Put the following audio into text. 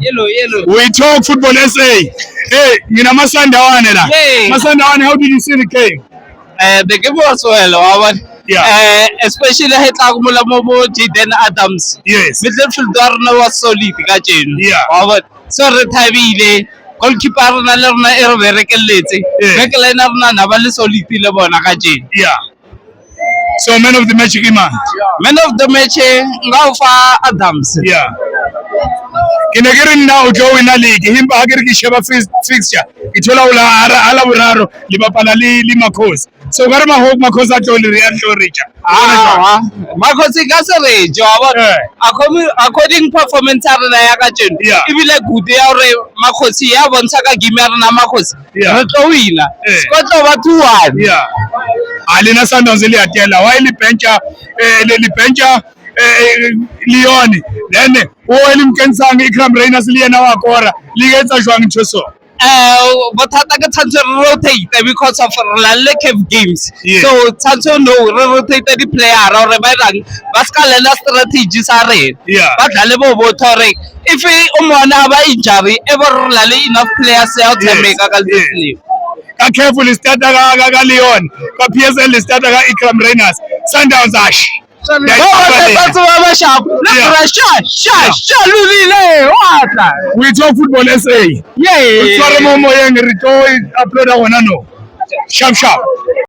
Yellow. We talk football SA. Hey, ngina Masandawane la. Yeah. Masandawane, how did you see the game? The game was well, Yeah. especially hit Agmula Momo, Jaden Adams. Yes. Midfielder was solid, Gajin. Yeah. So retire goalkeeper na lerna e re berekeletse. Yeah. Bekelena rena na ba le solid le bona Gajin. Yeah. So man of the match man. Man of the match ngaufa Adams. Yeah. Ke ne ke re nna o tlo wina league himpa ha ke re ke sheba fixture ke thola o la ala boraro le bapala le Makhosi. So ga re Makhosi a tlo le re a tlo recha. Makhosi ka se re joba according performance ya rena ya ka tjena ebile good ya hore Makhosi ya bontsha ka game ya rena Makhosi re tlo wina skotlo ba 2-1. Yeah. Alina Sundowns le atela wa ile bencha Leon then o ile mkensang Ikram Rainers le yena wa kora le getsa jwang ntho so bothata ke tshwanetse re rotate because of la cave games. So tshwanetse no re rotate di player or ba rang ba ska lela strategy sa re ba dlale bo bothore if o mona ba injury e bo re la le enough players ya tshameka ka le ka careful starter ka Leon ka PSL starter ka Ikram Rainers Sundowns ash we talk football SA. Yeah. Re tshware mo moyeng re tlo uploada gona no. Sharp.